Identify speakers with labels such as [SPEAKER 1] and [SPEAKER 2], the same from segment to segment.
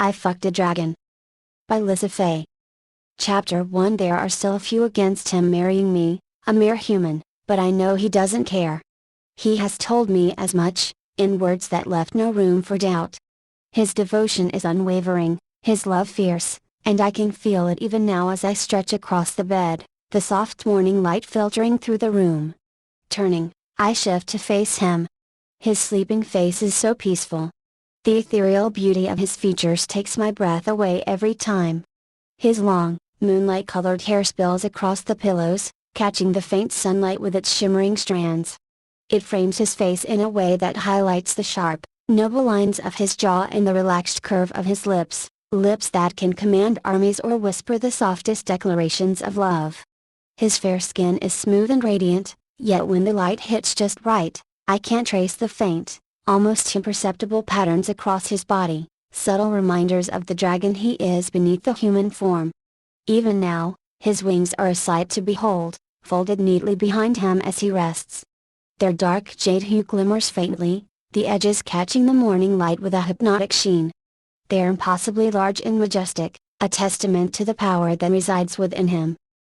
[SPEAKER 1] I Fucked a Dragon. By Lisa Fay. Chapter 1. There are still a few against him marrying me, a mere human, but I know he doesn't care. He has told me as much, in words that left no room for doubt. His devotion is unwavering, his love fierce, and I can feel it even now as I stretch across the bed, the soft morning light filtering through the room. Turning, I shift to face him. His sleeping face is so peaceful. The ethereal beauty of his features takes my breath away every time. His long, moonlight-colored hair spills across the pillows, catching the faint sunlight with its shimmering strands. It frames his face in a way that highlights the sharp, noble lines of his jaw and the relaxed curve of his lips, lips that can command armies or whisper the softest declarations of love. His fair skin is smooth and radiant, yet when the light hits just right, I can trace the faint, almost imperceptible patterns across his body, subtle reminders of the dragon he is beneath the human form. Even now, his wings are a sight to behold, folded neatly behind him as he rests. Their dark jade hue glimmers faintly, the edges catching the morning light with a hypnotic sheen. They are impossibly large and majestic, a testament to the power that resides within him.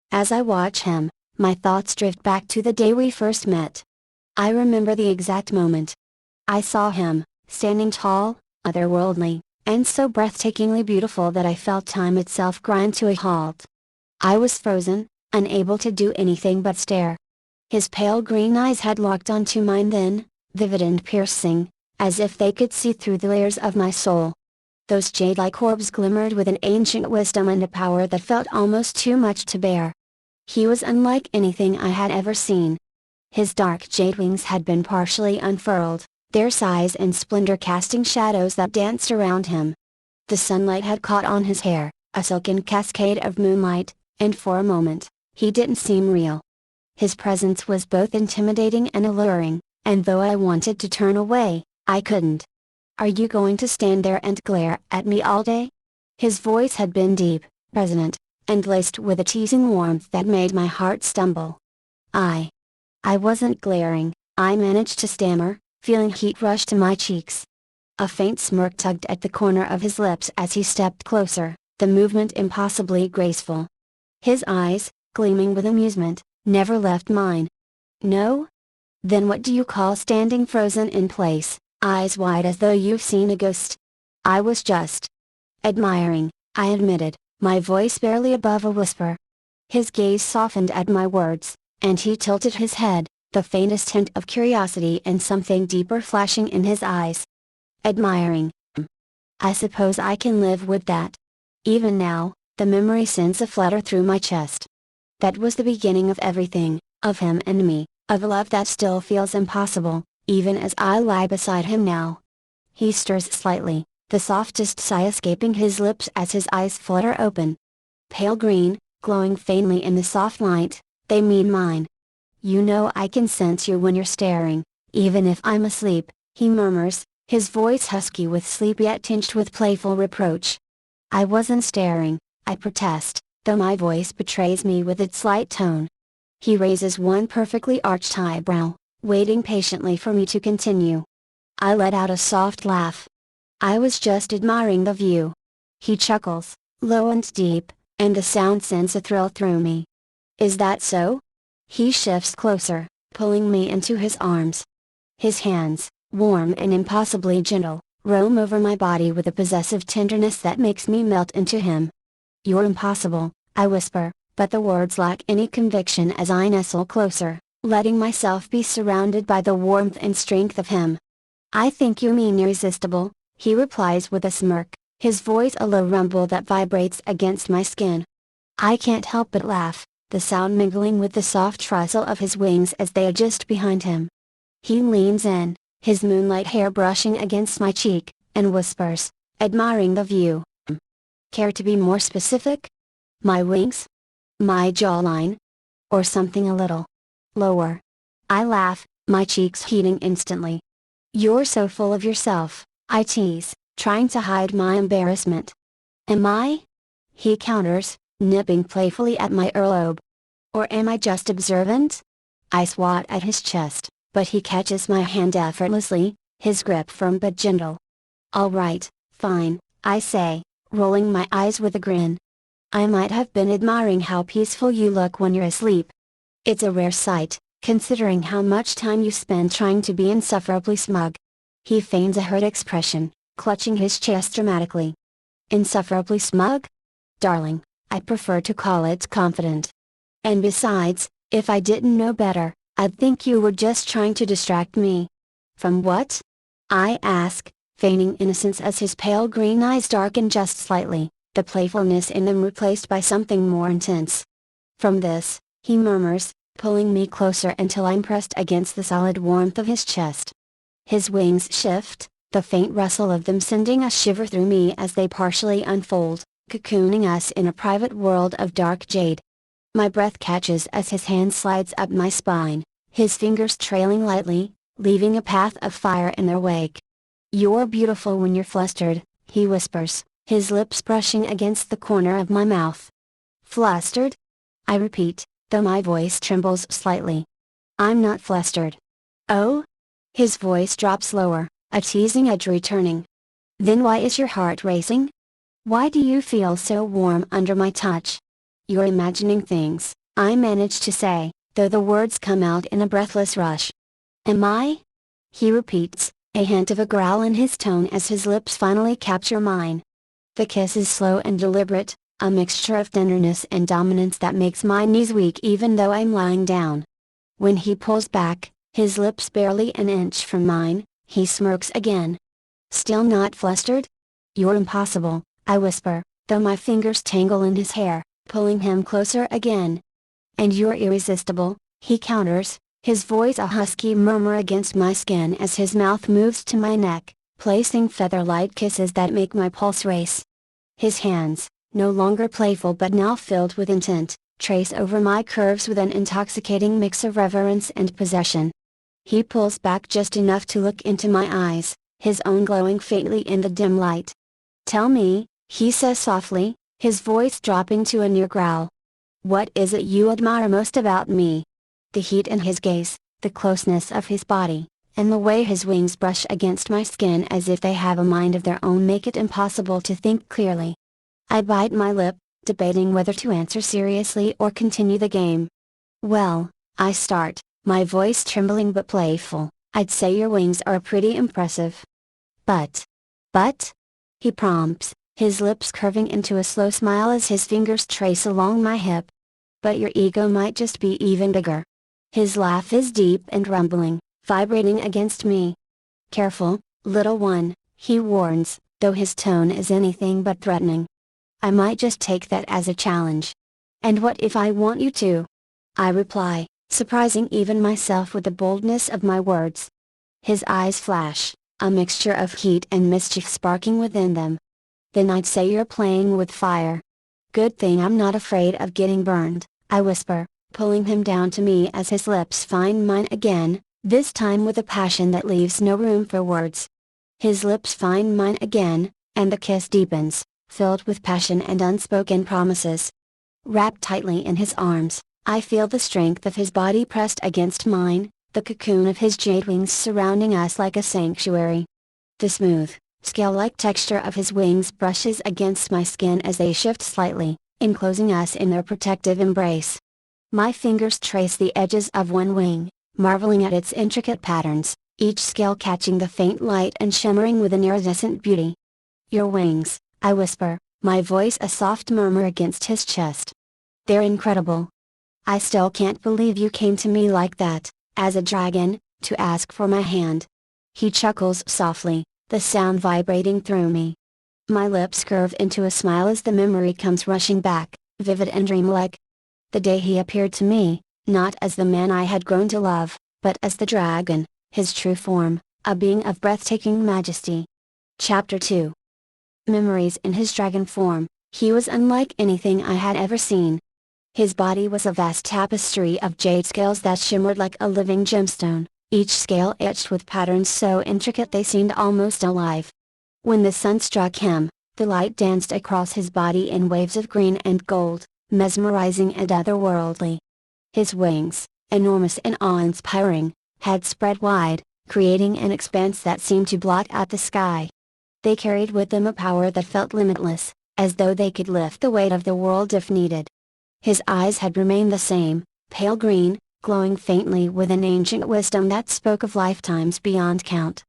[SPEAKER 1] As I watch him, my thoughts drift back to the day we first met. I remember the exact moment. I saw him, standing tall, otherworldly, and so breathtakingly beautiful that I felt time itself grind to a halt. I was frozen, unable to do anything but stare. His pale green eyes had locked onto mine then, vivid and piercing, as if they could see through the layers of my soul. Those jade-like orbs glimmered with an ancient wisdom and a power that felt almost too much to bear. He was unlike anything I had ever seen. His dark jade wings had been partially unfurled, their size and splendor casting shadows that danced around him. The sunlight had caught on his hair, a silken cascade of moonlight, and for a moment, he didn't seem real. His presence was both intimidating and alluring, and though I wanted to turn away, I couldn't. "Are you going to stand there and glare at me all day?" His voice had been deep, resonant, and laced with a teasing warmth that made my heart stumble. I wasn't glaring, I managed to stammer, feeling heat rush to my cheeks. A faint smirk tugged at the corner of his lips as he stepped closer, the movement impossibly graceful. His eyes, gleaming with amusement, never left mine. "No? Then what do you call standing frozen in place, eyes wide as though you've seen a ghost?" "I was just admiring," I admitted, my voice barely above a whisper. His gaze softened at my words, and he tilted his head, the faintest hint of curiosity and something deeper flashing in his eyes. "Admiring. I suppose I can live with that." Even now, the memory sends a flutter through my chest. That was the beginning of everything, of him and me, of a love that still feels impossible, even as I lie beside him now. He stirs slightly, the softest sigh escaping his lips as his eyes flutter open. Pale green, glowing faintly in the soft light, they meet mine. "You know I can sense you when you're staring, even if I'm asleep," he murmurs, his voice husky with sleep yet tinged with playful reproach. "I wasn't staring," I protest, though my voice betrays me with its light tone. He raises one perfectly arched eyebrow, waiting patiently for me to continue. I let out a soft laugh. "I was just admiring the view." He chuckles, low and deep, and the sound sends a thrill through me. "Is that so?" He shifts closer, pulling me into his arms. His hands, warm and impossibly gentle, roam over my body with a possessive tenderness that makes me melt into him. "You're impossible," I whisper, but the words lack any conviction as I nestle closer, letting myself be surrounded by the warmth and strength of him. "I think you mean irresistible," he replies with a smirk, his voice a low rumble that vibrates against my skin. I can't help but laugh, the sound mingling with the soft rustle of his wings as they adjust behind him. He leans in, his moonlight hair brushing against my cheek, and whispers, admiring the view. "Care to be more specific? My wings? My jawline? Or something a little lower?" I laugh, my cheeks heating instantly. "You're so full of yourself," I tease, trying to hide my embarrassment. "Am I?" he counters, nipping playfully at my earlobe. "Or am I just observant?" I swat at his chest, but he catches my hand effortlessly, his grip firm but gentle. "All right, fine, I say, rolling my eyes with a grin. I might have been admiring how peaceful you look when you're asleep. It's a rare sight, considering how much time you spend trying to be insufferably smug. He feigns a hurt expression, clutching his chest dramatically. Insufferably smug? Darling, I prefer to call it confident. And besides, if I didn't know better, I'd think you were just trying to distract me. From what? I ask, feigning innocence as his pale green eyes darken just slightly, the playfulness in them replaced by something more intense. From this, he murmurs, pulling me closer until I'm pressed against the solid warmth of his chest. His wings shift, the faint rustle of them sending a shiver through me as they partially unfold, cocooning us in a private world of dark jade. My breath catches as his hand slides up my spine, his fingers trailing lightly, leaving a path of fire in their wake. "You're beautiful when you're flustered," he whispers, his lips brushing against the corner of my mouth. "Flustered?" I repeat, though my voice trembles slightly. "I'm not flustered." "Oh?" His voice drops lower, a teasing edge returning. "Then why is your heart racing? Why do you feel so warm under my touch?" "You're imagining things," I manage to say, though the words come out in a breathless rush. "Am I?" he repeats, a hint of a growl in his tone as his lips finally capture mine. The kiss is slow and deliberate, a mixture of tenderness and dominance that makes my knees weak even though I'm lying down. When he pulls back, his lips barely an inch from mine, he smirks again. "Still not flustered? You're impossible," I whisper, though my fingers tangle in his hair, pulling him closer again. "And you're irresistible," he counters, his voice a husky murmur against my skin as his mouth moves to my neck, placing feather-light kisses that make my pulse race. His hands, no longer playful but now filled with intent, trace over my curves with an intoxicating mix of reverence and possession. He pulls back just enough to look into my eyes, his own glowing faintly in the dim light. "Tell me," he says softly, his voice dropping to a near growl. "What is it you admire most about me?" The heat in his gaze, the closeness of his body, and the way his wings brush against my skin as if they have a mind of their own make it impossible to think clearly. I bite my lip, debating whether to answer seriously or continue the game. "Well," I start, my voice trembling but playful, "I'd say your wings are pretty impressive." But, he prompts, his lips curving into a slow smile as his fingers trace along my hip. "But your ego might just be even bigger." His laugh is deep and rumbling, vibrating against me. "Careful, little one," he warns, though his tone is anything but threatening. "I might just take that as a challenge." "And what if I want you to?" I reply, surprising even myself with the boldness of my words. His eyes flash, a mixture of heat and mischief sparking within them. "Then I'd say you're playing with fire." "Good thing I'm not afraid of getting burned," I whisper, pulling him down to me as his lips find mine again, this time with a passion that leaves no room for words. His lips find mine again, and the kiss deepens, filled with passion and unspoken promises. Wrapped tightly in his arms, I feel the strength of his body pressed against mine, the cocoon of his jade wings surrounding us like a sanctuary. The smooth, scale-like texture of his wings brushes against my skin as they shift slightly, enclosing us in their protective embrace. My fingers trace the edges of one wing, marveling at its intricate patterns, each scale catching the faint light and shimmering with an iridescent beauty. "Your wings," I whisper, my voice a soft murmur against his chest. "They're incredible. I still can't believe you came to me like that, as a dragon, to ask for my hand." He chuckles softly, the sound vibrating through me. My lips curve into a smile as the memory comes rushing back, vivid and dreamlike. The day he appeared to me, not as the man I had grown to love, but as the dragon, his true form, a being of breathtaking majesty. Chapter 2. Memories in his dragon form, he was unlike anything I had ever seen. His body was a vast tapestry of jade scales that shimmered like a living gemstone, each scale etched with patterns so intricate they seemed almost alive. When the sun struck him, the light danced across his body in waves of green and gold, mesmerizing and otherworldly. His wings, enormous and awe-inspiring, had spread wide, creating an expanse that seemed to blot out the sky. They carried with them a power that felt limitless, as though they could lift the weight of the world if needed. His eyes had remained the same, pale green, glowing faintly with an ancient wisdom that spoke of lifetimes beyond count.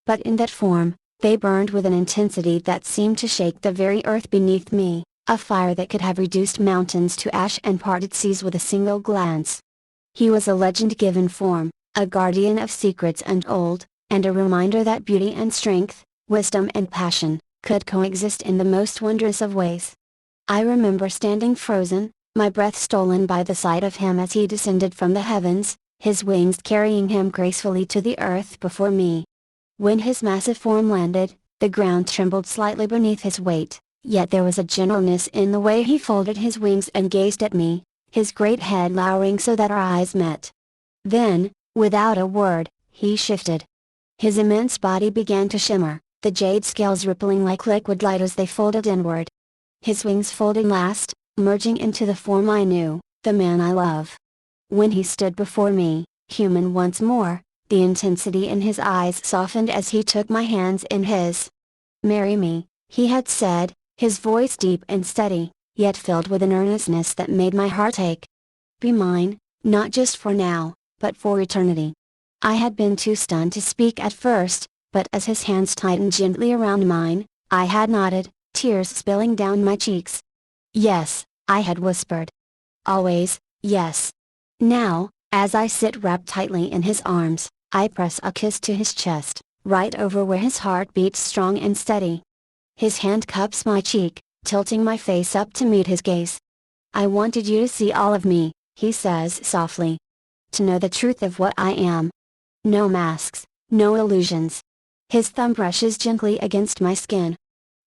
[SPEAKER 1] But in that form, they burned with an intensity that seemed to shake the very earth beneath me, a fire that could have reduced mountains to ash and parted seas with a single glance. He was a legend-given form, a guardian of secrets untold, and a reminder that beauty and strength, wisdom and passion, could coexist in the most wondrous of ways. I remember standing frozen, my breath stolen by the sight of him as he descended from the heavens, his wings carrying him gracefully to the earth before me. When his massive form landed, the ground trembled slightly beneath his weight, yet there was a gentleness in the way he folded his wings and gazed at me, his great head lowering so that our eyes met. Then, without a word, he shifted. His immense body began to shimmer, the jade scales rippling like liquid light as they folded inward. His wings folded last, merging into the form I knew, the man I love. When he stood before me, human once more, the intensity in his eyes softened as he took my hands in his. "Marry me," he had said, his voice deep and steady, yet filled with an earnestness that made my heart ache. "Be mine, not just for now, but for eternity." I had been too stunned to speak at first, but as his hands tightened gently around mine, I had nodded, tears spilling down my cheeks. "Yes," I had whispered. "Always, yes." Now, as I sit wrapped tightly in his arms, I press a kiss to his chest, right over where his heart beats strong and steady. His hand cups my cheek, tilting my face up to meet his gaze. "I wanted you to see all of me," he says softly. "To know the truth of what I am. No masks, no illusions." His thumb brushes gently against my skin.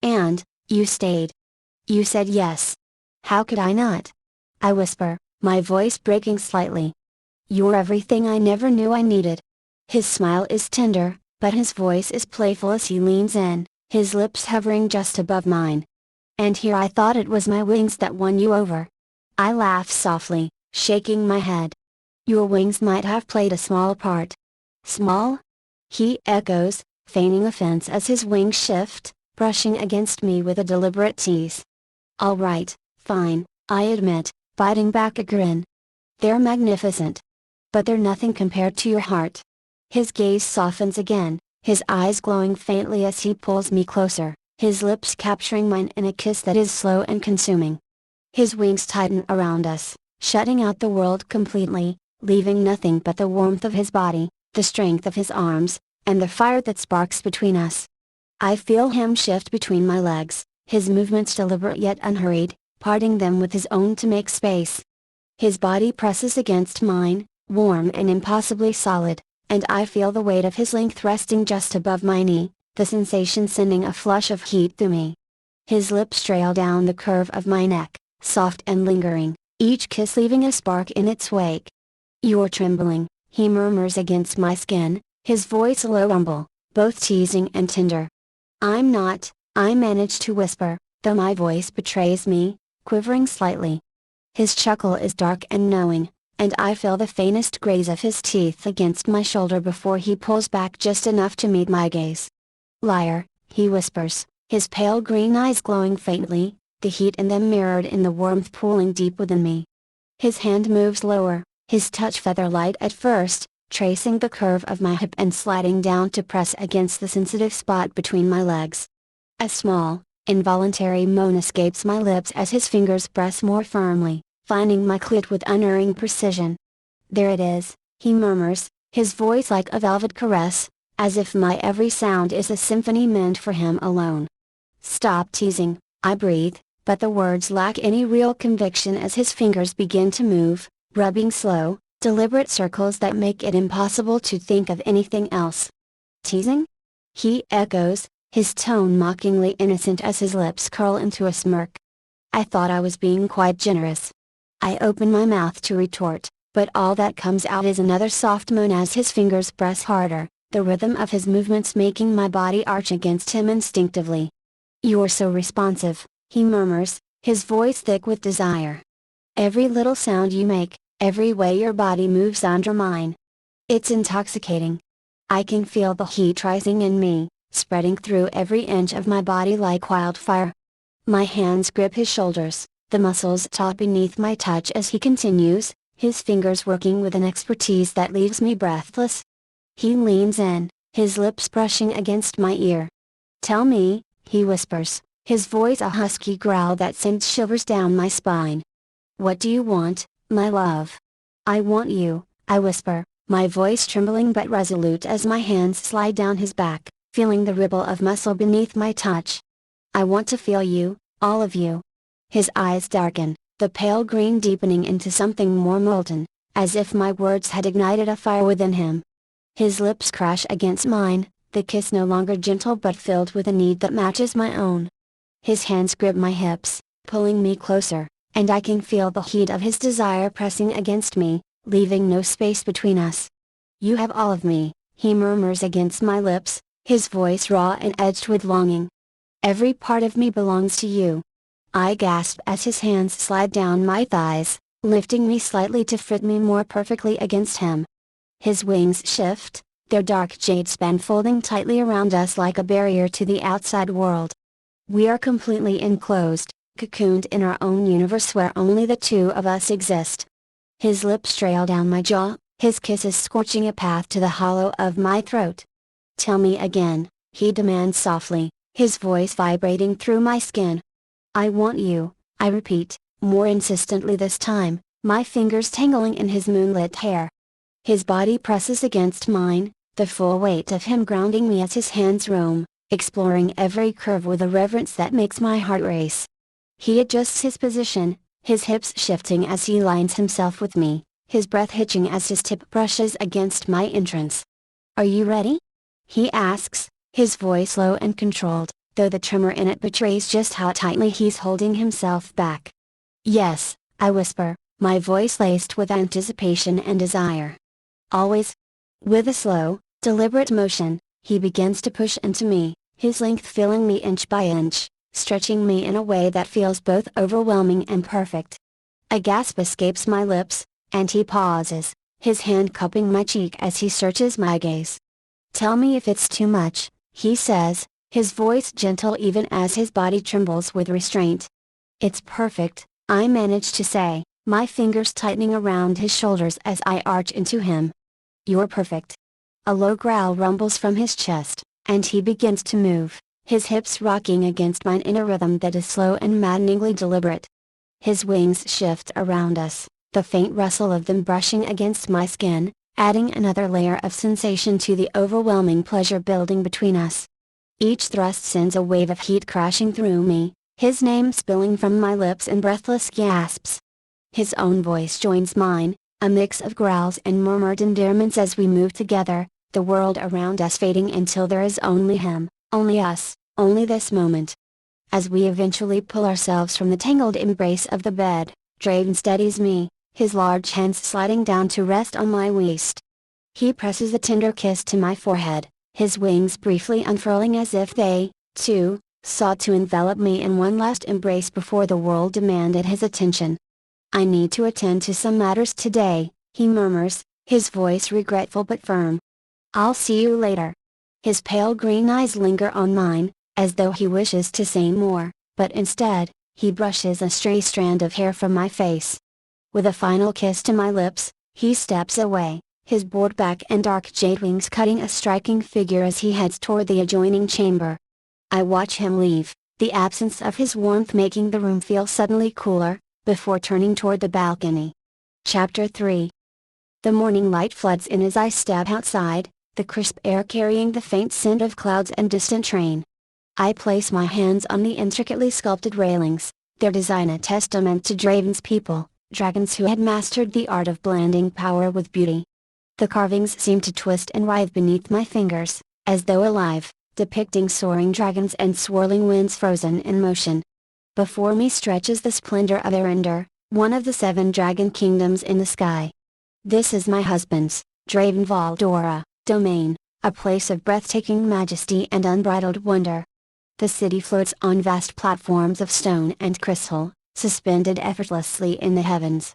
[SPEAKER 1] "And, you stayed. You said yes. How could I not?" I whisper, my voice breaking slightly. "You're everything I never knew I needed." His smile is tender, but his voice is playful as he leans in, his lips hovering just above mine. "And here I thought it was my wings that won you over." I laugh softly, shaking my head. "Your wings might have played a small part." "Small?" he echoes, feigning offense as his wings shift, brushing against me with a deliberate tease. "All right, fine," I admit, biting back a grin. "They're magnificent. But they're nothing compared to your heart." His gaze softens again, his eyes glowing faintly as he pulls me closer, his lips capturing mine in a kiss that is slow and consuming. His wings tighten around us, shutting out the world completely, leaving nothing but the warmth of his body, the strength of his arms, and the fire that sparks between us. I feel him shift between my legs, his movements deliberate yet unhurried, parting them with his own to make space. His body presses against mine, warm and impossibly solid, and I feel the weight of his length resting just above my knee, the sensation sending a flush of heat through me. His lips trail down the curve of my neck, soft and lingering, each kiss leaving a spark in its wake. "You're trembling," he murmurs against my skin, his voice a low rumble, both teasing and tender. "I'm not," I manage to whisper, though my voice betrays me, quivering slightly. His chuckle is dark and knowing, and I feel the faintest graze of his teeth against my shoulder before he pulls back just enough to meet my gaze. "Liar," he whispers, his pale green eyes glowing faintly, the heat in them mirrored in the warmth pooling deep within me. His hand moves lower, his touch feather-light at first, tracing the curve of my hip and sliding down to press against the sensitive spot between my legs. A small, involuntary moan escapes my lips as his fingers press more firmly, finding my clit with unerring precision. "There it is," he murmurs, his voice like a velvet caress, as if my every sound is a symphony meant for him alone. "Stop teasing," I breathe, but the words lack any real conviction as his fingers begin to move, rubbing slow, deliberate circles that make it impossible to think of anything else. "Teasing?" he echoes, his tone mockingly innocent as his lips curl into a smirk. I thought I was being quite generous. I open my mouth to retort, but all that comes out is another soft moan as his fingers press harder, the rhythm of his movements making my body arch against him instinctively. "You're so responsive," he murmurs, his voice thick with desire. "Every little sound you make, every way your body moves under mine. It's intoxicating. I can feel the heat rising in me, spreading through every inch of my body like wildfire. My hands grip his shoulders, the muscles taut beneath my touch as he continues, his fingers working with an expertise that leaves me breathless. He leans in, his lips brushing against my ear. "Tell me," he whispers, his voice a husky growl that sends shivers down my spine. "What do you want, my love?" "I want you," I whisper, my voice trembling but resolute as my hands slide down his back, feeling the ripple of muscle beneath my touch. "I want to feel you, all of you." His eyes darken, the pale green deepening into something more molten, as if my words had ignited a fire within him. His lips crash against mine, the kiss no longer gentle but filled with a need that matches my own. His hands grip my hips, pulling me closer, and I can feel the heat of his desire pressing against me, leaving no space between us. "You have all of me," he murmurs against my lips, his voice raw and edged with longing. "Every part of me belongs to you." I gasp as his hands slide down my thighs, lifting me slightly to fit me more perfectly against him. His wings shift, their dark jade span folding tightly around us like a barrier to the outside world. We are completely enclosed, cocooned in our own universe where only the two of us exist. His lips trail down my jaw, his kisses scorching a path to the hollow of my throat. "Tell me again," he demands softly, his voice vibrating through my skin. "I want you," I repeat, more insistently this time, my fingers tangling in his moonlit hair. His body presses against mine, the full weight of him grounding me as his hands roam, exploring every curve with a reverence that makes my heart race. He adjusts his position, his hips shifting as he lines himself with me, his breath hitching as his tip brushes against my entrance. "Are you ready?" he asks, his voice low and controlled, though the tremor in it betrays just how tightly he's holding himself back. "Yes," I whisper, my voice laced with anticipation and desire. "Always." With a slow, deliberate motion, he begins to push into me, his length filling me inch by inch, stretching me in a way that feels both overwhelming and perfect. A gasp escapes my lips, and he pauses, his hand cupping my cheek as he searches my gaze. "Tell me if it's too much," he says, his voice gentle even as his body trembles with restraint. "It's perfect," I manage to say, my fingers tightening around his shoulders as I arch into him. "You're perfect." A low growl rumbles from his chest, and he begins to move, his hips rocking against mine in a rhythm that is slow and maddeningly deliberate. His wings shift around us, the faint rustle of them brushing against my skin, adding another layer of sensation to the overwhelming pleasure building between us. Each thrust sends a wave of heat crashing through me, his name spilling from my lips in breathless gasps. His own voice joins mine, a mix of growls and murmured endearments as we move together, the world around us fading until there is only him, only us, only this moment. As we eventually pull ourselves from the tangled embrace of the bed, Draven steadies me, his large hands sliding down to rest on my waist. He presses a tender kiss to my forehead, his wings briefly unfurling as if they, too, sought to envelop me in one last embrace before the world demanded his attention. "I need to attend to some matters today," he murmurs, his voice regretful but firm. "I'll see you later." His pale green eyes linger on mine, as though he wishes to say more, but instead, he brushes a stray strand of hair from my face. With a final kiss to my lips, he steps away, his broad back and dark jade wings cutting a striking figure as he heads toward the adjoining chamber. I watch him leave, the absence of his warmth making the room feel suddenly cooler, before turning toward the balcony. Chapter 3. The morning light floods in as I step outside, the crisp air carrying the faint scent of clouds and distant train. I place my hands on the intricately sculpted railings, their design a testament to Draven's people, dragons who had mastered the art of blending power with beauty. The carvings seem to twist and writhe beneath my fingers, as though alive, depicting soaring dragons and swirling winds frozen in motion. Before me stretches the splendor of Arendar, one of the 7 dragon kingdoms in the sky. This is my husband's, Draven Valdora, domain, a place of breathtaking majesty and unbridled wonder. The city floats on vast platforms of stone and crystal, suspended effortlessly in the heavens.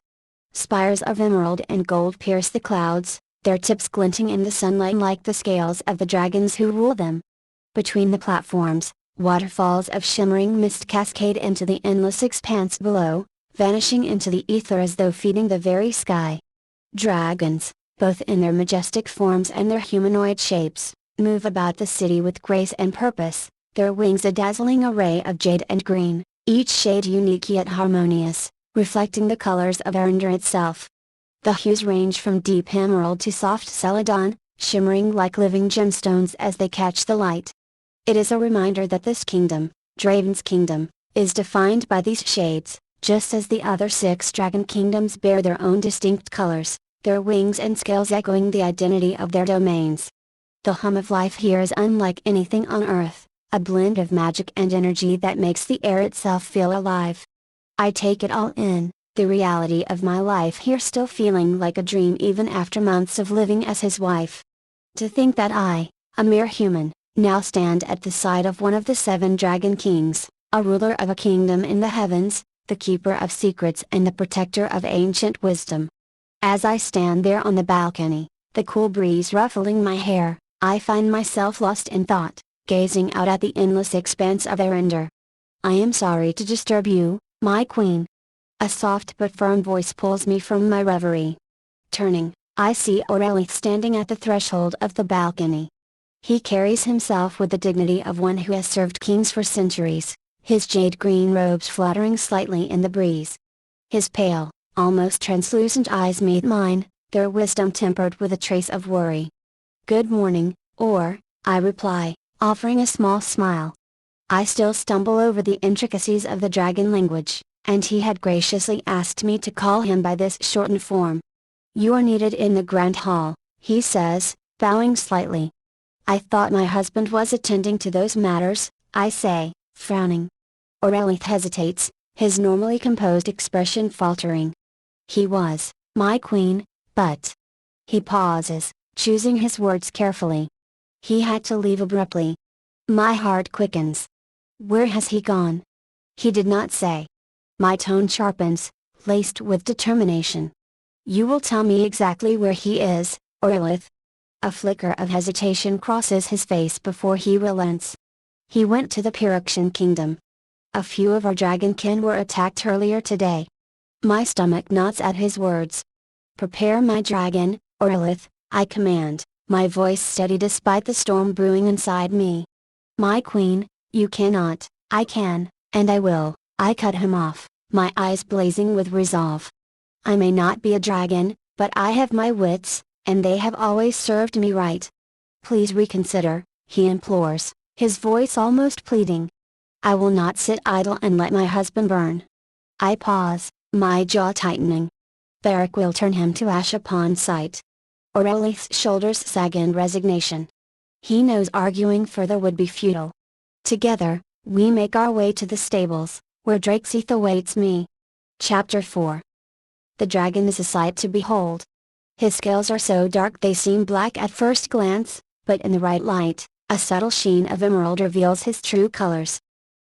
[SPEAKER 1] Spires of emerald and gold pierce the clouds, their tips glinting in the sunlight like the scales of the dragons who rule them. Between the platforms, waterfalls of shimmering mist cascade into the endless expanse below, vanishing into the ether as though feeding the very sky. Dragons, both in their majestic forms and their humanoid shapes, move about the city with grace and purpose, their wings a dazzling array of jade and green, each shade unique yet harmonious, reflecting the colors of Arendar itself. The hues range from deep emerald to soft celadon, shimmering like living gemstones as they catch the light. It is a reminder that this kingdom, Draven's kingdom, is defined by these shades, just as the other 6 dragon kingdoms bear their own distinct colors, their wings and scales echoing the identity of their domains. The hum of life here is unlike anything on Earth, a blend of magic and energy that makes the air itself feel alive. I take it all in, the reality of my life here still feeling like a dream even after months of living as his wife. To think that I, a mere human, now stand at the side of one of the 7 dragon kings, a ruler of a kingdom in the heavens, the keeper of secrets and the protector of ancient wisdom. As I stand there on the balcony, the cool breeze ruffling my hair, I find myself lost in thought, gazing out at the endless expanse of Arendar. "I am sorry to disturb you, my queen." A soft but firm voice pulls me from my reverie. Turning, I see Orelith standing at the threshold of the balcony. He carries himself with the dignity of one who has served kings for centuries, his jade green robes fluttering slightly in the breeze. His pale, almost translucent eyes meet mine, their wisdom tempered with a trace of worry. "Good morning, Or," I reply, offering a small smile. I still stumble over the intricacies of the dragon language, and he had graciously asked me to call him by this shortened form. "You are needed in the Grand Hall," he says, bowing slightly. "I thought my husband was attending to those matters," I say, frowning. Orelith hesitates, his normally composed expression faltering. "He was, my queen, but..." He pauses, choosing his words carefully. "He had to leave abruptly." My heart quickens. Where has he gone? He did not say. My tone sharpens, laced with determination. "You will tell me exactly where he is, Orelith." A flicker of hesitation crosses his face before he relents. "He went to the Pyrrhixian kingdom. A few of our dragonkin were attacked earlier today." My stomach knots at his words. "Prepare my dragon, Orelith," I command, my voice steady despite the storm brewing inside me. "My queen, you cannot." "I can, and I will," I cut him off, my eyes blazing with resolve. "I may not be a dragon, but I have my wits, and they have always served me right. Please reconsider," he implores, his voice almost pleading. "I will not sit idle and let my husband burn." I pause, my jaw tightening. Beric will turn him to ash upon sight. Orelith's shoulders sag in resignation. He knows arguing further would be futile. Together, we make our way to the stables, where Drakesith awaits me. Chapter 4. The dragon is a sight to behold. His scales are so dark they seem black at first glance, but in the right light, a subtle sheen of emerald reveals his true colors.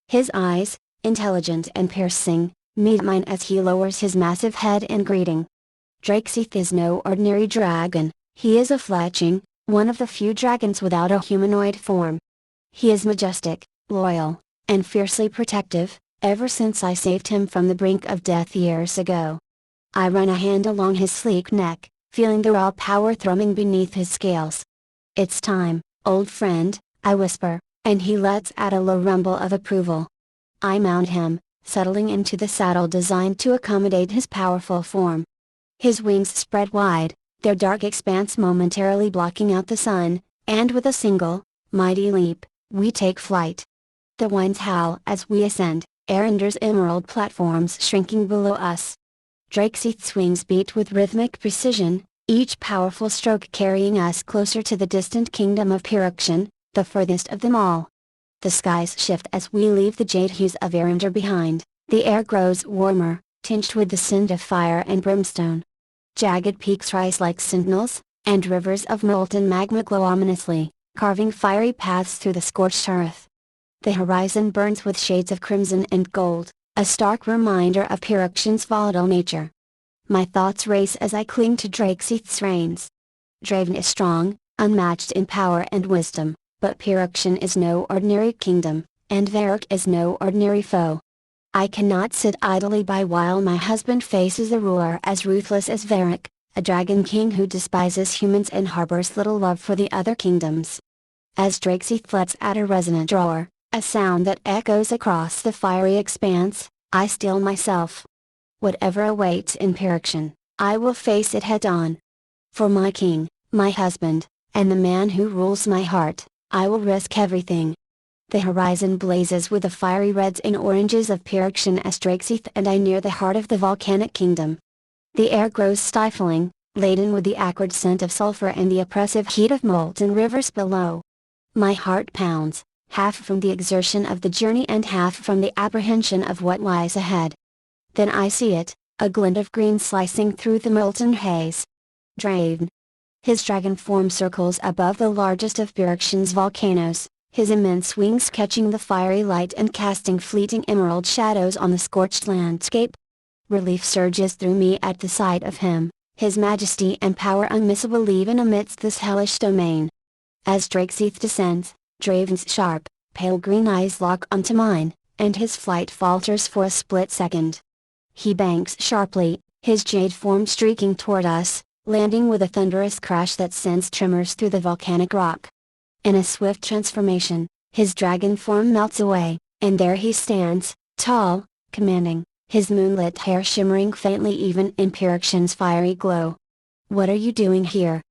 [SPEAKER 1] His eyes, intelligent and piercing, meet mine as he lowers his massive head in greeting. Drakesith is no ordinary dragon, he is a fletching, one of the few dragons without a humanoid form. He is majestic, loyal, and fiercely protective, ever since I saved him from the brink of death years ago. I run a hand along his sleek neck, feeling the raw power thrumming beneath his scales. "It's time, old friend," I whisper, and he lets out a low rumble of approval. I mount him, settling into the saddle designed to accommodate his powerful form. His wings spread wide, their dark expanse momentarily blocking out the sun, and with a single, mighty leap, we take flight. The winds howl as we ascend, Arendar's emerald platforms shrinking below us. Drakesith's wings beat with rhythmic precision, each powerful stroke carrying us closer to the distant kingdom of Pyrrhixion, the furthest of them all. The skies shift as we leave the jade hues of Arendar behind, the air grows warmer, tinged with the scent of fire and brimstone. Jagged peaks rise like sentinels, and rivers of molten magma glow ominously, carving fiery paths through the scorched earth. The horizon burns with shades of crimson and gold, a stark reminder of Pyrrhixion's volatile nature. My thoughts race as I cling to Drakesith's reins. Draven is strong, unmatched in power and wisdom, But Pyrexian is no ordinary kingdom, and Varrock is no ordinary foe. I cannot sit idly by while my husband faces a ruler as ruthless as Varrock, a dragon king who despises humans and harbors little love for the other kingdoms. As Drakesith lets out a resonant roar, a sound that echoes across the fiery expanse, I steel myself. Whatever awaits in Pyrexian, I will face it head on. For my king, my husband, and the man who rules my heart, I will risk everything. The horizon blazes with the fiery reds and oranges of Pyrexian as Drakesith and I near the heart of the volcanic kingdom. The air grows stifling, laden with the acrid scent of sulfur and the oppressive heat of molten rivers below. My heart pounds, half from the exertion of the journey and half from the apprehension of what lies ahead. Then I see it, a glint of green slicing through the molten haze. Draven. His dragon form circles above the largest of Pyrexian's volcanoes, his immense wings catching the fiery light and casting fleeting emerald shadows on the scorched landscape. Relief surges through me at the sight of him, his majesty and power unmissable even amidst this hellish domain. As Drakesith descends, Draven's sharp, pale green eyes lock onto mine, and his flight falters for a split second. He banks sharply, his jade form streaking toward us, landing with a thunderous crash that sends tremors through the volcanic rock. In a swift transformation, his dragon form melts away, and there he stands, tall, commanding, his moonlit hair shimmering faintly even in Pyrexian's fiery glow. "What are you doing here?"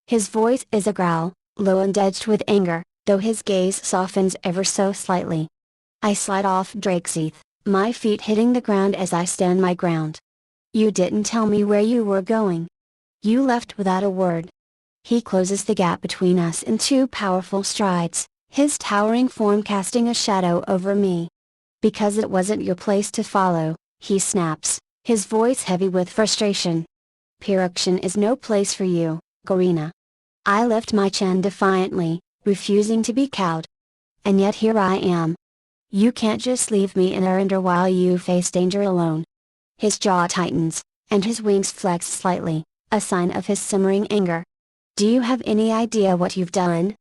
[SPEAKER 1] His voice is a growl, low and edged with anger, though his gaze softens ever so slightly. I slide off Drakesith, my feet hitting the ground as I stand my ground. "You didn't tell me where you were going. You left without a word." He closes the gap between us in two powerful strides, his towering form casting a shadow over me. "Because it wasn't your place to follow," he snaps, his voice heavy with frustration. "Pyrexian is no place for you, Garena." I lift my chin defiantly, refusing to be cowed. "And yet here I am. You can't just leave me in Arendar while you face danger alone." His jaw tightens, and his wings flex slightly, a sign of his simmering anger. "Do you have any idea what you've done?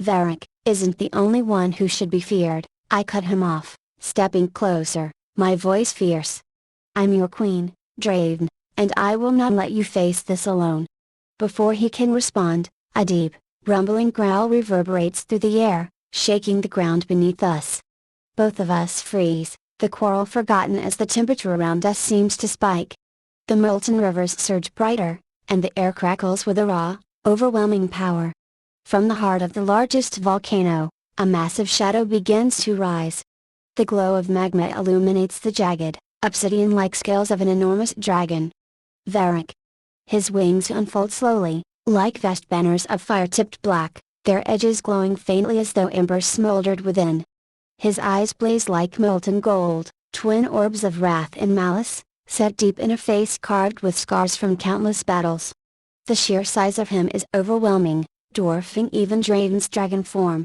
[SPEAKER 1] Varrock isn't the only one who should be feared," I cut him off, stepping closer, my voice fierce. "I'm your queen, Draven, and I will not let you face this alone." Before he can respond, a deep, rumbling growl reverberates through the air, shaking the ground beneath us. Both of us freeze, the quarrel forgotten as the temperature around us seems to spike. The molten rivers surge brighter, and the air crackles with a raw, overwhelming power. From the heart of the largest volcano, a massive shadow begins to rise. The glow of magma illuminates the jagged, obsidian-like scales of an enormous dragon. Varrock. His wings unfold slowly, like vast banners of fire-tipped black, their edges glowing faintly as though embers smoldered within. His eyes blaze like molten gold, twin orbs of wrath and malice, set deep in a face carved with scars from countless battles. The sheer size of him is overwhelming, dwarfing even Draven's dragon form.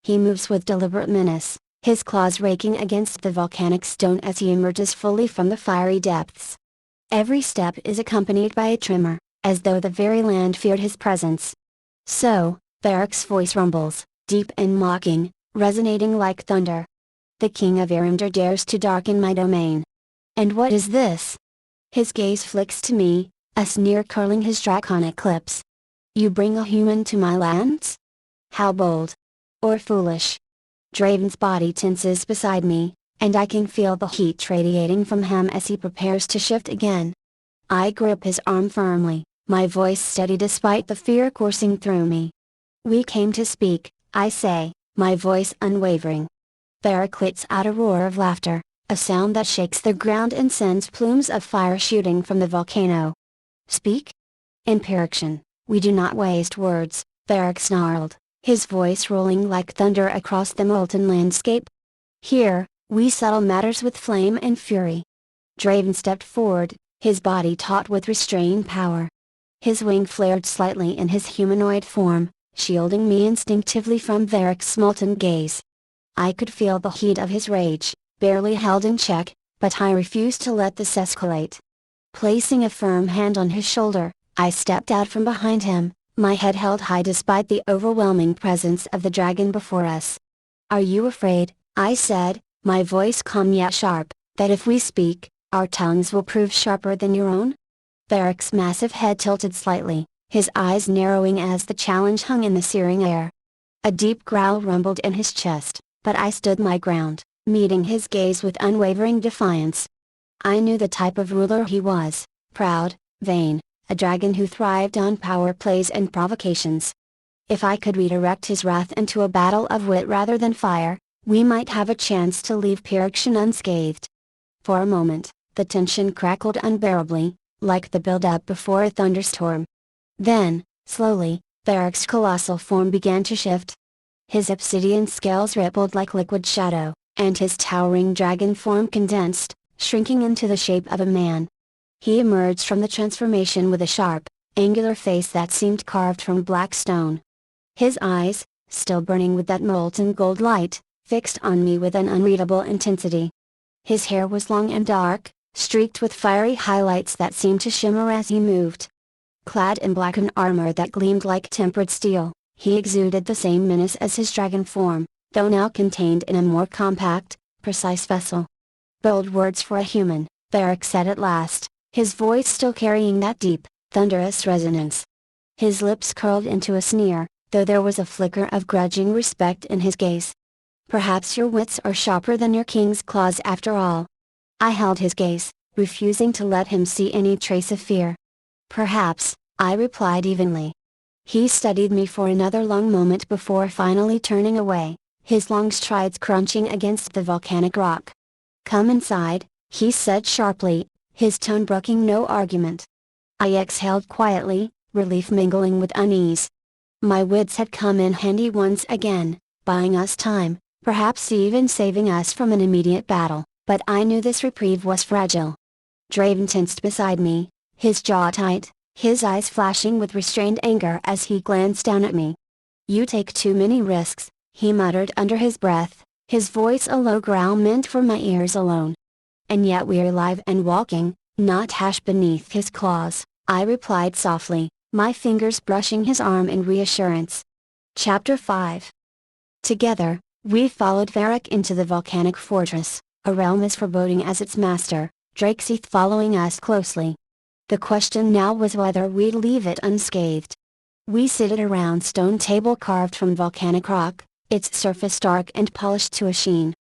[SPEAKER 1] He moves with deliberate menace, his claws raking against the volcanic stone as he emerges fully from the fiery depths. Every step is accompanied by a tremor, as though the very land feared his presence. "So," Varrock's voice rumbles, deep and mocking, resonating like thunder. "The king of Arendar dares to darken my domain. And what is this?" His gaze flicks to me, a sneer curling his draconic lips. "You bring a human to my lands? How bold! Or foolish?" Draven's body tenses beside me, and I can feel the heat radiating from him as he prepares to shift again. I grip his arm firmly, my voice steady despite the fear coursing through me. "We came to speak," I say, my voice unwavering. Varrock lets out a roar of laughter, a sound that shakes the ground and sends plumes of fire shooting from the volcano. "Speak?" "In Pyrexian, we do not waste words," Varrock snarled, his voice rolling like thunder across the molten landscape. "Here, we settle matters with flame and fury." Draven stepped forward, his body taut with restrained power. His wing flared slightly in his humanoid form, shielding me instinctively from Varrock's molten gaze. I could feel the heat of his rage, barely held in check, but I refused to let this escalate. Placing a firm hand on his shoulder, I stepped out from behind him, my head held high despite the overwhelming presence of the dragon before us. "Are you afraid," I said, my voice calm yet sharp, "that if we speak, our tongues will prove sharper than your own?" Varric's massive head tilted slightly, his eyes narrowing as the challenge hung in the searing air. A deep growl rumbled in his chest, but I stood my ground, meeting his gaze with unwavering defiance. I knew the type of ruler he was: proud, vain, a dragon who thrived on power plays and provocations. If I could redirect his wrath into a battle of wit rather than fire, we might have a chance to leave Pyrexian unscathed. For a moment, the tension crackled unbearably, like the build-up before a thunderstorm. Then, slowly, Varric's colossal form began to shift. His obsidian scales rippled like liquid shadow, and his towering dragon form condensed, shrinking into the shape of a man. He emerged from the transformation with a sharp, angular face that seemed carved from black stone. His eyes, still burning with that molten gold light, fixed on me with an unreadable intensity. His hair was long and dark, streaked with fiery highlights that seemed to shimmer as he moved. Clad in blackened armor that gleamed like tempered steel, he exuded the same menace as his dragon form, though now contained in a more compact, precise vessel. "Bold words for a human," Varric said at last, his voice still carrying that deep, thunderous resonance. His lips curled into a sneer, though there was a flicker of grudging respect in his gaze. "Perhaps your wits are sharper than your king's claws after all." I held his gaze, refusing to let him see any trace of fear. "Perhaps," I replied evenly. He studied me for another long moment before finally turning away, his long strides crunching against the volcanic rock. "Come inside," he said sharply, his tone brooking no argument. I exhaled quietly, relief mingling with unease. My wits had come in handy once again, buying us time, perhaps even saving us from an immediate battle, but I knew this reprieve was fragile. Draven tensed beside me, his jaw tight, his eyes flashing with restrained anger as he glanced down at me. "You take too many risks," he muttered under his breath, his voice a low growl meant for my ears alone. "And yet we're alive and walking, not hash beneath his claws," I replied softly, my fingers brushing his arm in reassurance. Chapter 5. Together, we followed Varric into the volcanic fortress, a realm as foreboding as its master, Drakesith following us closely. The question now was whether we'd leave it unscathed. We sit at a round stone table carved from volcanic rock, its surface dark and polished to a sheen.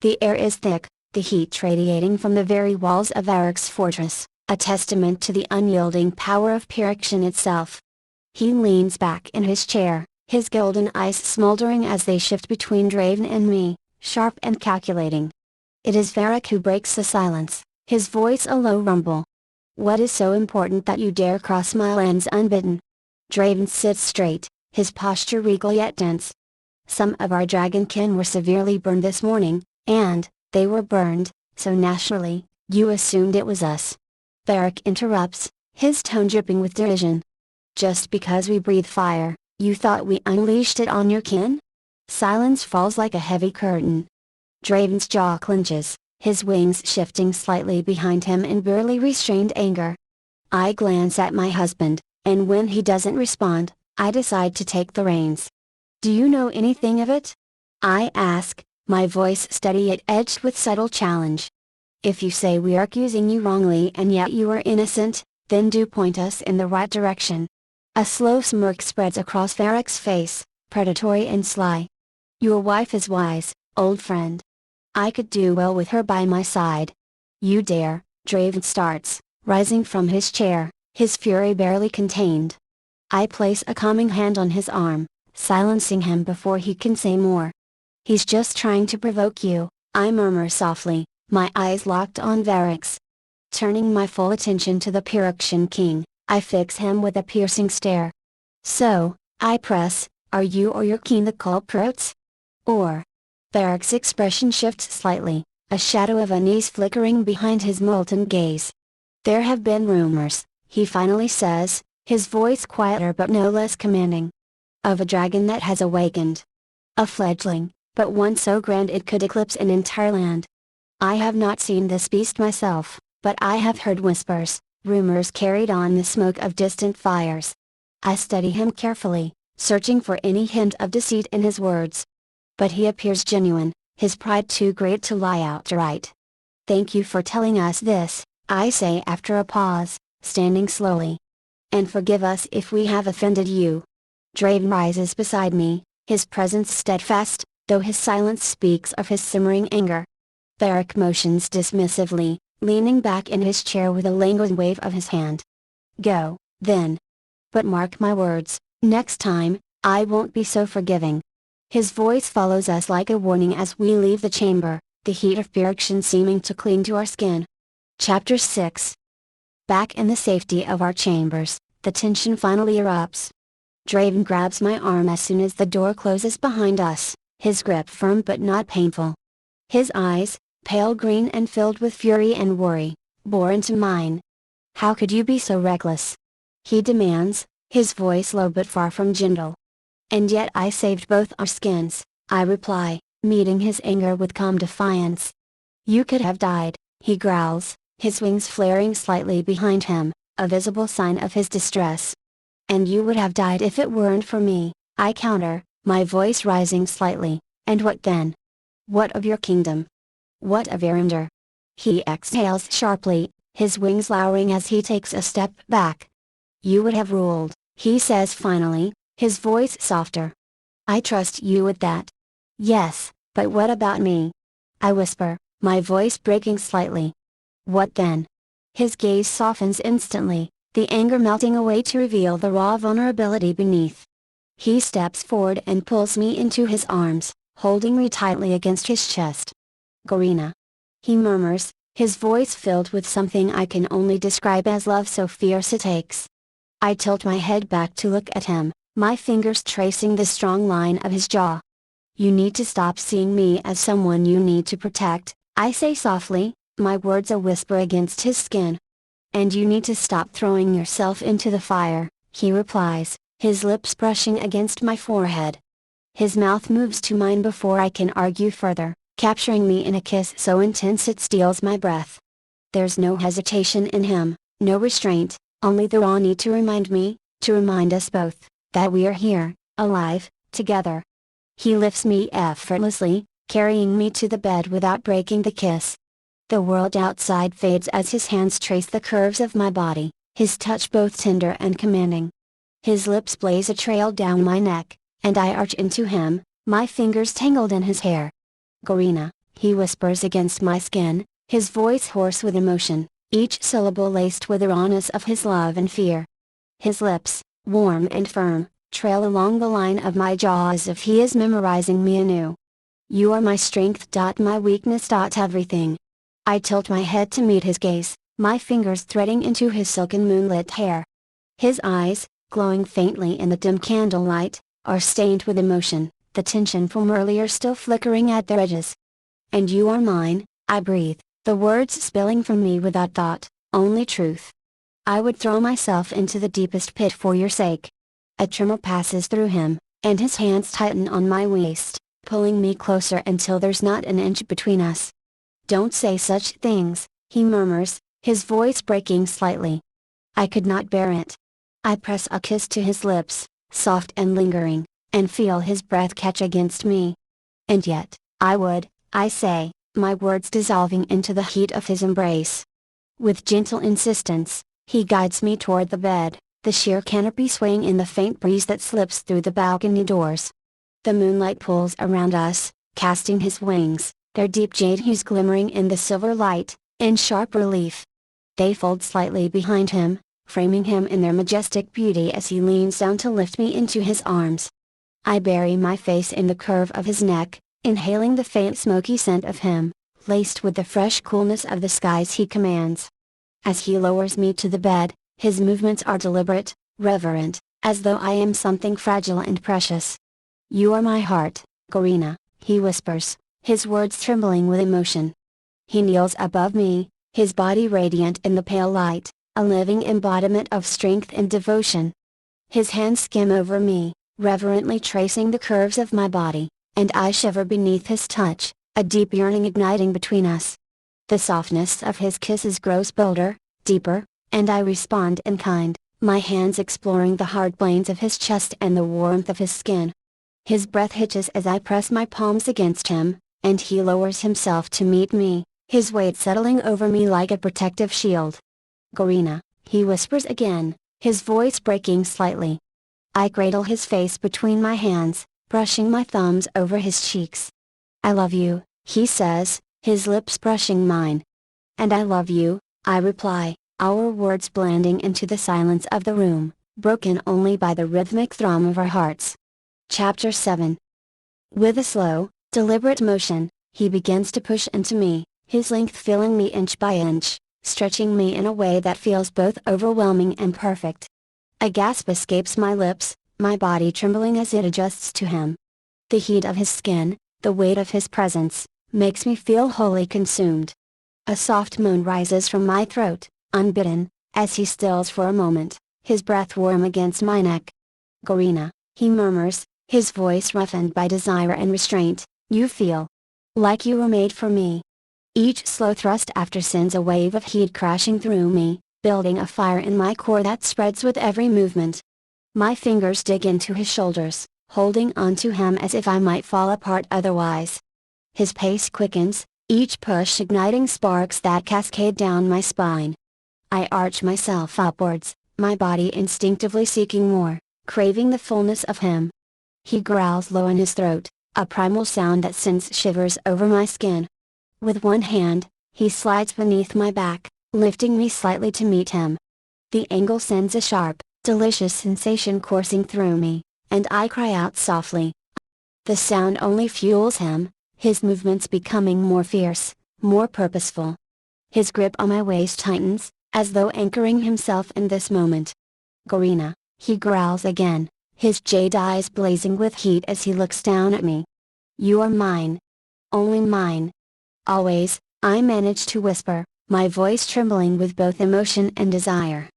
[SPEAKER 1] The air is thick, the heat radiating from the very walls of Varric's fortress, a testament to the unyielding power of Pyrexian itself. He leans back in his chair, his golden eyes smoldering as they shift between Draven and me, sharp and calculating. It is Varric who breaks the silence, his voice a low rumble. "What is so important that you dare cross my lands unbidden?" Draven sits straight, his posture regal yet dense. "Some of our dragonkin were severely burned this morning, and, they were burned, so naturally, you assumed it was us." Varric interrupts, his tone dripping with derision. "Just because we breathe fire, you thought we unleashed it on your kin?" Silence falls like a heavy curtain. Draven's jaw clenches, his wings shifting slightly behind him in barely restrained anger. I glance at my husband, and when he doesn't respond, I decide to take the reins. "Do you know anything of it?" I ask, my voice steady yet edged with subtle challenge. "If you say we are accusing you wrongly and yet you are innocent, then do point us in the right direction." A slow smirk spreads across Varric's face, predatory and sly. "Your wife is wise, old friend. I could do well with her by my side." "You dare," Draven starts, rising from his chair, his fury barely contained. I place a calming hand on his arm, silencing him before he can say more. "He's just trying to provoke you," I murmur softly, my eyes locked on Varric's. Turning my full attention to the Pyrexian king, I fix him with a piercing stare. "So," I press, "are you or your king the culprits? Or?" Varric's expression shifts slightly, a shadow of unease flickering behind his molten gaze. "There have been rumors," he finally says, his voice quieter but no less commanding. "Of a dragon that has awakened. A fledgling, but one so grand it could eclipse an entire land. I have not seen this beast myself, but I have heard whispers, rumors carried on the smoke of distant fires. I study him carefully, searching for any hint of deceit in his words. But he appears genuine, his pride too great to lie outright. "Thank you for telling us this," I say after a pause, standing slowly. "And forgive us if we have offended you." Draven rises beside me, his presence steadfast, though his silence speaks of his simmering anger. Varric motions dismissively, leaning back in his chair with a languid wave of his hand. "Go, then. But mark my words, next time, I won't be so forgiving." His voice follows us like a warning as we leave the chamber, the heat of Pyrrhiction seeming to cling to our skin. Chapter 6. Back in the safety of our chambers, the tension finally erupts. Draven grabs my arm as soon as the door closes behind us, his grip firm but not painful. His eyes, pale green and filled with fury and worry, bore into mine. "How could you be so reckless?" he demands, his voice low but far from gentle. "And yet I saved both our skins," I reply, meeting his anger with calm defiance. "You could have died," he growls, his wings flaring slightly behind him, a visible sign of his distress. "And you would have died if it weren't for me," I counter, my voice rising slightly. "And what then? What of your kingdom? What of Erimdur?" He exhales sharply, his wings lowering as he takes a step back. "You would have ruled," he says finally, his voice softer. "I trust you with that." "Yes, but what about me?" I whisper, my voice breaking slightly. "What then?" His gaze softens instantly, the anger melting away to reveal the raw vulnerability beneath. He steps forward and pulls me into his arms, holding me tightly against his chest. "Garina," he murmurs, his voice filled with something I can only describe as love so fierce it aches. I tilt my head back to look at him, my fingers tracing the strong line of his jaw. "You need to stop seeing me as someone you need to protect," I say softly, my words a whisper against his skin. "And you need to stop throwing yourself into the fire," he replies, his lips brushing against my forehead. His mouth moves to mine before I can argue further, capturing me in a kiss so intense it steals my breath. There's no hesitation in him, no restraint, only the raw need to remind us both, that we're here, alive, together. He lifts me effortlessly, carrying me to the bed without breaking the kiss. The world outside fades as his hands trace the curves of my body, his touch both tender and commanding. His lips blaze a trail down my neck, and I arch into him, my fingers tangled in his hair. "Garina," he whispers against my skin, his voice hoarse with emotion, each syllable laced with the rawness of his love and fear. His lips, warm and firm, trail along the line of my jaw as if he is memorizing me anew. "You are my strength. My weakness. Everything." I tilt my head to meet his gaze, my fingers threading into his silken moonlit hair. His eyes, glowing faintly in the dim candlelight, are stained with emotion, the tension from earlier still flickering at their edges. "And you are mine," I breathe, the words spilling from me without thought, only truth. "I would throw myself into the deepest pit for your sake." A tremor passes through him, and his hands tighten on my waist, pulling me closer until there's not an inch between us. "Don't say such things," he murmurs, his voice breaking slightly. I could not bear it. I press a kiss to his lips, soft and lingering, and feel his breath catch against me. "And yet, I would," I say, my words dissolving into the heat of his embrace. With gentle insistence, he guides me toward the bed, the sheer canopy swaying in the faint breeze that slips through the balcony doors. The moonlight pulls around us, casting his wings, their deep jade hues glimmering in the silver light, in sharp relief. They fold slightly behind him, framing him in their majestic beauty as he leans down to lift me into his arms. I bury my face in the curve of his neck, inhaling the faint smoky scent of him, laced with the fresh coolness of the skies he commands. As he lowers me to the bed, his movements are deliberate, reverent, as though I am something fragile and precious. "You are my heart, Garina," he whispers, his words trembling with emotion. He kneels above me, his body radiant in the pale light, a living embodiment of strength and devotion. His hands skim over me, reverently tracing the curves of my body, and I shiver beneath his touch, a deep yearning igniting between us. The softness of his kisses grows bolder, deeper, and I respond in kind, my hands exploring the hard planes of his chest and the warmth of his skin. His breath hitches as I press my palms against him, and he lowers himself to meet me, his weight settling over me like a protective shield. "Garina," he whispers again, his voice breaking slightly. I cradle his face between my hands, brushing my thumbs over his cheeks. "I love you," he says, his lips brushing mine. "And I love you," I reply, our words blending into the silence of the room, broken only by the rhythmic thrum of our hearts. Chapter 7. With a slow, deliberate motion, he begins to push into me, his length filling me inch by inch, stretching me in a way that feels both overwhelming and perfect. A gasp escapes my lips, my body trembling as it adjusts to him. The heat of his skin, the weight of his presence, makes me feel wholly consumed. A soft moan rises from my throat, unbidden, as he stills for a moment, his breath warm against my neck. "Garina," he murmurs, his voice roughened by desire and restraint, "you feel like you were made for me." Each slow thrust after sends a wave of heat crashing through me, building a fire in my core that spreads with every movement. My fingers dig into his shoulders, holding onto him as if I might fall apart otherwise. His pace quickens, each push igniting sparks that cascade down my spine. I arch myself upwards, my body instinctively seeking more, craving the fullness of him. He growls low in his throat, a primal sound that sends shivers over my skin. With one hand, he slides beneath my back, lifting me slightly to meet him. The angle sends a sharp, delicious sensation coursing through me, and I cry out softly. The sound only fuels him, his movements becoming more fierce, more purposeful. His grip on my waist tightens, as though anchoring himself in this moment. "Garina," he growls again, his jade eyes blazing with heat as he looks down at me. "You are mine. Only mine. Always," I manage to whisper, my voice trembling with both emotion and desire.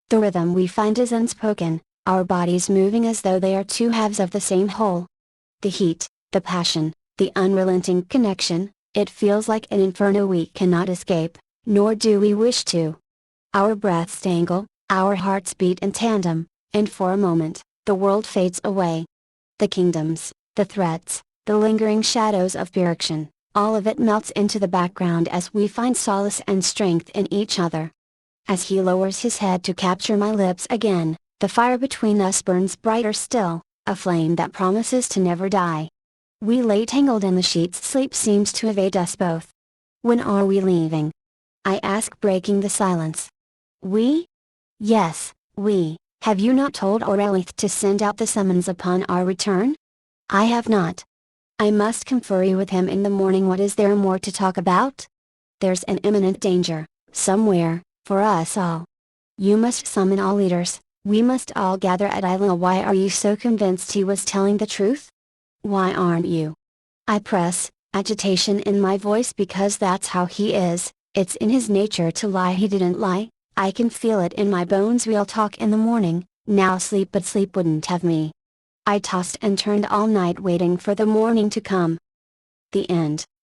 [SPEAKER 1] The rhythm we find is unspoken, our bodies moving as though they are two halves of the same whole. The heat, the passion, the unrelenting connection, it feels like an inferno we cannot escape, nor do we wish to. Our breaths tangle, our hearts beat in tandem, and for a moment, the world fades away. The kingdoms, the threats, the lingering shadows of Birakshan, all of it melts into the background as we find solace and strength in each other. As he lowers his head to capture my lips again, the fire between us burns brighter still, a flame that promises to never die. We lay tangled in the sheets. Sleep seems to evade us both. "When are we leaving?" I ask, breaking the silence. "We?" "Yes, we. Have you not told Aurelith to send out the summons upon our return?" "I have not. I must confer with him in the morning. What is there more to talk about?" "There's an imminent danger, somewhere, for us all. You must summon all leaders, we must all gather at Isla." "Why are you so convinced he was telling the truth?" "Why aren't you?" I press, agitation in my voice, because that's how he is, it's in his nature to lie. "He didn't lie, I can feel it in my bones. We'll talk in the morning, now sleep." But sleep wouldn't have me. I tossed and turned all night waiting for the morning to come. The end.